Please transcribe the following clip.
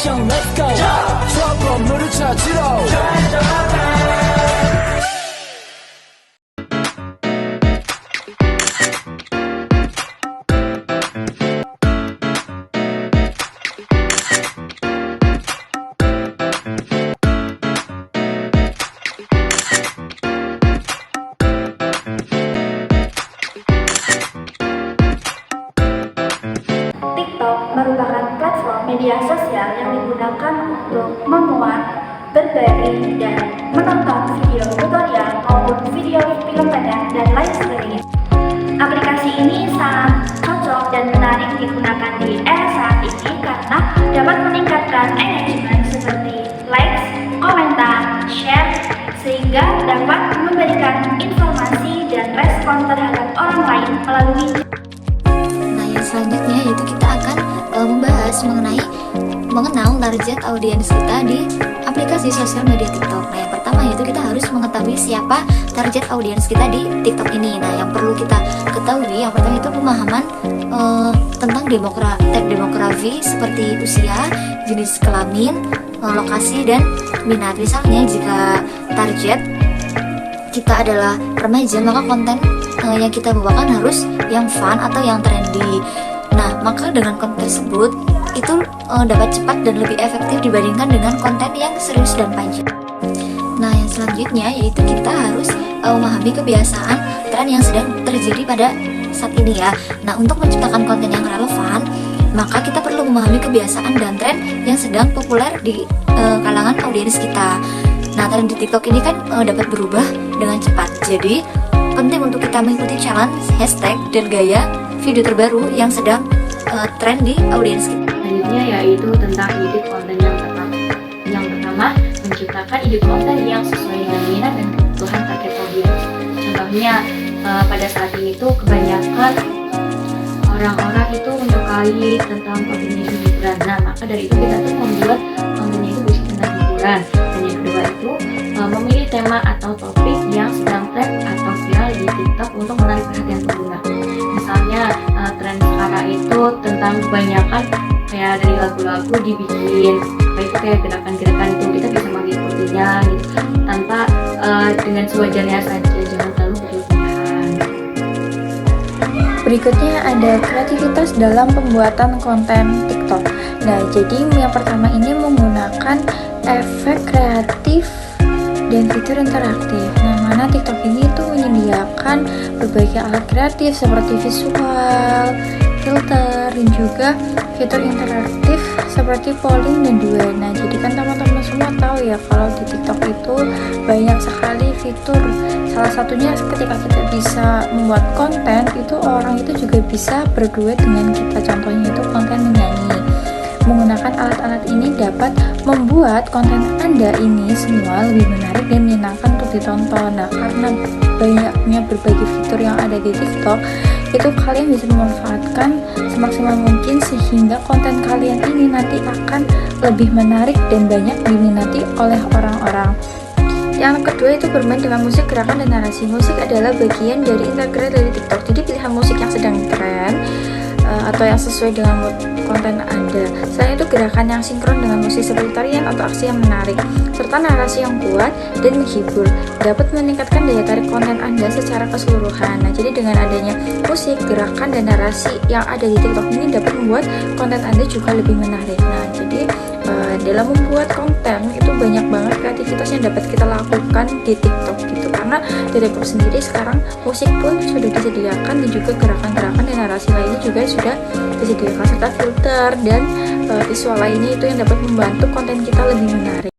패션 let's go 수업 건물을 찾으러 TikTok merupakan platform media sosial yang digunakan untuk memuat, berbagi, dan menonton video tutorial maupun video film pendek dan lain sebagainya. Aplikasi ini sangat cocok dan menarik digunakan di era saat ini karena dapat meningkatkan engagement seperti likes, komentar, share, sehingga dapat memberikan informasi dan respon terhadap orang lain melalui. Nah, yang selanjutnya yaitu kita akan membahas mengenal target audiens kita di aplikasi sosial media TikTok. Nah, yang pertama yaitu kita harus mengetahui siapa target audiens kita di TikTok ini. Nah, yang perlu kita ketahui yang pertama itu pemahaman tentang demografi seperti usia, jenis kelamin, lokasi, dan minat. Misalnya jika target kita adalah remaja, maka konten yang kita bawakan harus yang fun atau yang trendy. Nah, maka dengan konten tersebut itu dapat cepat dan lebih efektif dibandingkan dengan konten yang serius dan panjang. Nah, yang selanjutnya yaitu kita harus memahami kebiasaan tren yang sedang terjadi pada saat ini ya. Nah, untuk menciptakan konten yang relevan, maka kita perlu memahami kebiasaan dan tren yang sedang populer di kalangan audiens kita. Nah, tren di TikTok ini kan dapat berubah dengan cepat. Jadi, penting untuk kita mengikuti challenge, hashtag, dan gaya video terbaru yang sedang tren di audiens kita. Selanjutnya yaitu tentang ide konten yang tepat. Yang pertama, menciptakan ide konten yang sesuai dengan minat dan kebutuhan target audiens. Contohnya, pada saat ini tuh kebanyakan orang-orang itu menyukai tentang kontennya hiburan. Nah, maka dari itu kita tuh membuat kontennya itu berisi tentang hiburan. Dan yang kedua itu memilih tema atau topik yang sedang tren atau viral di TikTok untuk menarik perhatian pengguna. Misalnya tren sekarang itu tentang kebanyakan kayak dari lagu-lagu dibikin apa itu kayak gerakan-gerakan itu kita bisa mengikutinya gitu tanpa dengan sewajarnya saja, jangan terlalu berlebihan. Berikutnya ada kreativitas dalam pembuatan konten TikTok. Nah, jadi yang pertama ini menggunakan efek kreatif dan fitur interaktif. Nah, mana TikTok ini tuh menyediakan berbagai alat kreatif seperti visual, filter, dan juga fitur interaktif seperti polling dan duet. Nah, jadi kan teman-teman semua tahu ya kalau di TikTok itu banyak sekali fitur. Salah satunya ketika kita bisa membuat konten, itu orang itu juga bisa berduet dengan kita. Contohnya itu konten menyanyi. Menggunakan alat-alat ini dapat membuat konten Anda ini semua lebih menarik dan menyenangkan untuk ditonton. Nah, karena banyaknya berbagai fitur yang ada di TikTok, itu kalian bisa memanfaatkan semaksimal mungkin sehingga konten kalian ini nanti akan lebih menarik dan banyak diminati oleh orang-orang. Yang kedua itu bermain dengan musik, gerakan, dan narasi. Musik adalah bagian dari integrasi dari TikTok. Jadi pilihan musik yang sedang tren atau yang sesuai dengan mood konten Anda. Selain itu gerakan yang sinkron dengan musik seperti tarian atau aksi yang menarik, serta narasi yang kuat dan menghibur dapat meningkatkan daya tarik konten Anda secara keseluruhan. Nah, jadi dengan adanya musik, gerakan, dan narasi yang ada di TikTok ini dapat membuat konten Anda juga lebih menarik. Nah, jadi dalam membuat konten itu banyak banget kreativitas yang dapat kita lakukan di TikTok gitu, karena di TikTok sendiri sekarang musik pun sudah disediakan dan juga gerakan-gerakan dan narasi lainnya juga sudah disediakan serta filter dan visual lainnya itu yang dapat membantu konten kita lebih menarik.